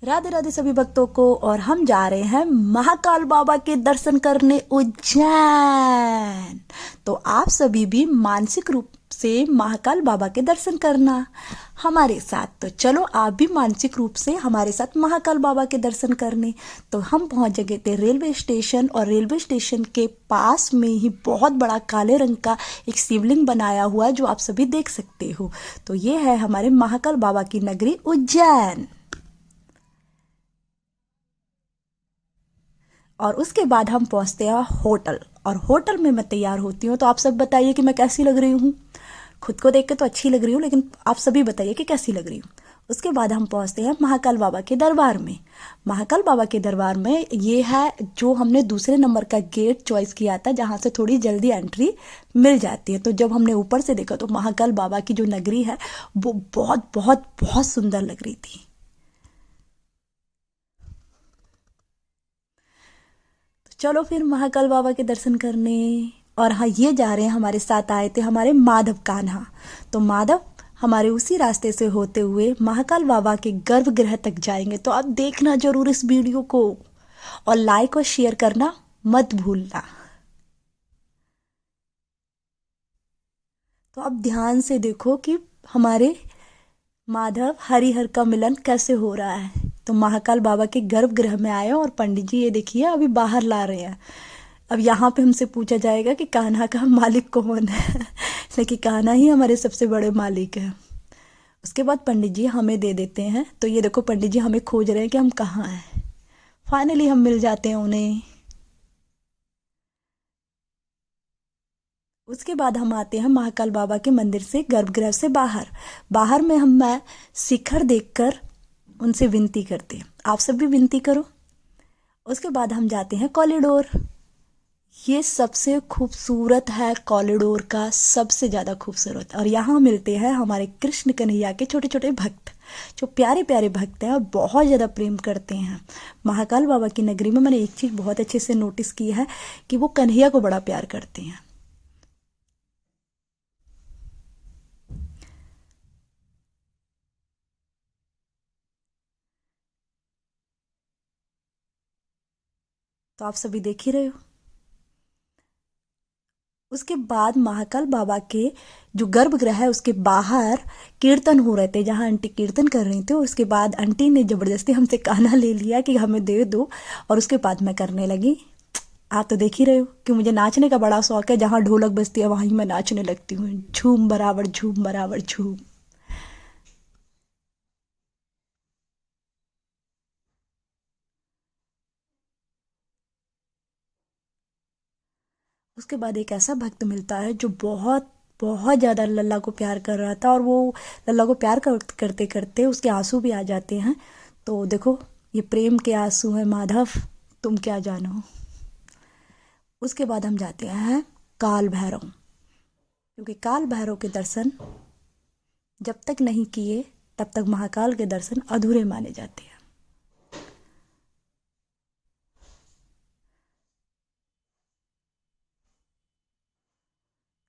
राधे राधे सभी भक्तों को। और हम जा रहे हैं महाकाल बाबा के दर्शन करने उज्जैन। तो आप सभी भी मानसिक रूप से महाकाल बाबा के दर्शन करना हमारे साथ। तो चलो आप भी मानसिक रूप से हमारे साथ महाकाल बाबा के दर्शन करने। तो हम पहुंच गए थे रेलवे स्टेशन, और रेलवे स्टेशन के पास में ही बहुत बड़ा काले रंग का एक शिवलिंग बनाया हुआ है जो आप सभी देख सकते हो। तो ये है हमारे महाकाल बाबा की नगरी उज्जैन। और उसके बाद हम पहुंचते हैं होटल, और होटल में मैं तैयार होती हूँ। तो आप सब बताइए कि मैं कैसी लग रही हूँ। खुद को देख के तो अच्छी लग रही हूँ, लेकिन आप सभी बताइए कि कैसी लग रही हूँ। उसके बाद हम पहुंचते हैं महाकाल बाबा के दरबार में। महाकाल बाबा के दरबार में ये है जो हमने दूसरे नंबर का गेट चॉइस किया था, जहाँ से थोड़ी जल्दी एंट्री मिल जाती है। तो जब हमने ऊपर से देखा तो महाकाल बाबा की जो नगरी है वो बहुत बहुत बहुत सुंदर लग रही थी। चलो फिर महाकाल बाबा के दर्शन करने। और हाँ, ये जा रहे हैं, हमारे साथ आए थे हमारे माधव कान्हा। तो माधव हमारे उसी रास्ते से होते हुए महाकाल बाबा के गर्भगृह तक जाएंगे। तो आप देखना जरूर इस वीडियो को, और लाइक और शेयर करना मत भूलना। तो आप ध्यान से देखो कि हमारे माधव हरिहर का मिलन कैसे हो रहा है। तो महाकाल बाबा के गर्भगृह में आए हैं, और पंडित जी ये देखिए अभी बाहर ला रहे हैं। अब यहाँ पे हमसे पूछा जाएगा कि कान्हा का मालिक कौन है लेकिन कान्हा ही हमारे सबसे बड़े मालिक है। उसके बाद पंडित जी हमें दे देते हैं। तो ये देखो पंडित जी हमें खोज रहे हैं कि हम कहाँ हैं। फाइनली हम मिल जाते हैं उन्हें। उसके बाद हम आते हैं महाकाल बाबा के मंदिर से गर्भगृह से बाहर। बाहर में मैं शिखर देखकर उनसे विनती करते हैं। आप सब भी विनती करो। उसके बाद हम जाते हैं कॉरिडोर। ये सबसे खूबसूरत है, कॉरिडोर का सबसे ज़्यादा खूबसूरत। और यहाँ मिलते हैं हमारे कृष्ण कन्हैया के छोटे छोटे भक्त, जो प्यारे प्यारे भक्त हैं और बहुत ज़्यादा प्रेम करते हैं। महाकाल बाबा की नगरी में मैंने एक चीज़ बहुत अच्छे से नोटिस की है कि वो कन्हैया को बड़ा प्यार करते हैं। तो आप सभी देख ही रहे हो। उसके बाद महाकाल बाबा के जो गर्भगृह है उसके बाहर कीर्तन हो रहे थे, जहाँ आंटी कीर्तन कर रही थी। और उसके बाद आंटी ने जबरदस्ती हमसे गाना ले लिया कि हमें दे दो, और उसके बाद मैं करने लगी। आप तो देख ही रहे हो कि मुझे नाचने का बड़ा शौक है। जहाँ ढोलक बजती है वहीं मैं नाचने लगती हूँ, झूम बराबर झूम बराबर झूम। उसके बाद एक ऐसा भक्त मिलता है जो बहुत बहुत ज़्यादा लल्ला को प्यार कर रहा था, और वो लल्ला को प्यार करते करते उसके आंसू भी आ जाते हैं। तो देखो ये प्रेम के आंसू हैं माधव, तुम क्या जानो। उसके बाद हम जाते हैं काल भैरव, क्योंकि काल भैरव के दर्शन जब तक नहीं किए तब तक महाकाल के दर्शन अधूरे माने जाते हैं।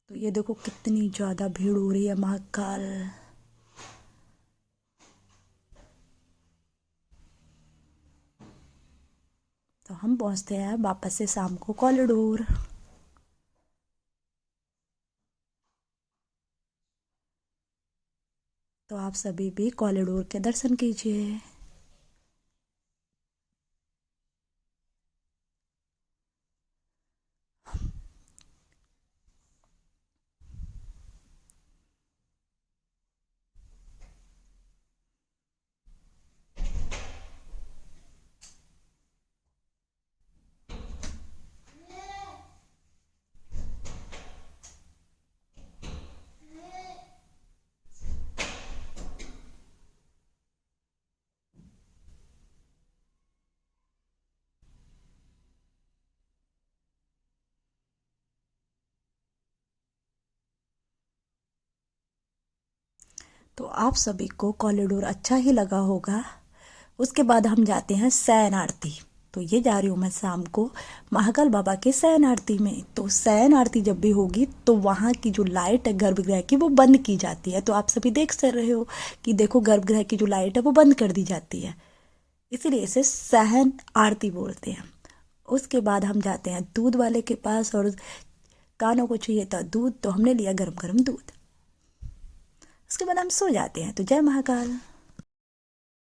तो ये देखो कितनी ज़्यादा भीड़ हो रही है महाकाल। तो हम पहुंचते हैं वापस से शाम को कॉरिडोर। तो आप सभी भी कॉरिडोर के दर्शन कीजिए। तो आप सभी को कॉरिडोर अच्छा ही लगा होगा। उसके बाद हम जाते हैं शयन आरती। तो ये जा रही हूँ मैं शाम को महाकाल बाबा के शयन आरती में। तो शयन आरती जब भी होगी तो वहाँ की जो लाइट है गर्भगृह की वो बंद की जाती है। तो आप सभी देख सक रहे हो कि देखो गर्भगृह की जो लाइट है वो बंद कर दी जाती है। इसीलिए इसे सहन आरती बोलते हैं। उसके बाद हम जाते हैं दूध वाले के पास और कानों को चाहिए था दूध, तो हमने लिया गरम गरम दूध। उसके बाद हम सो जाते हैं। तो जय महाकाल।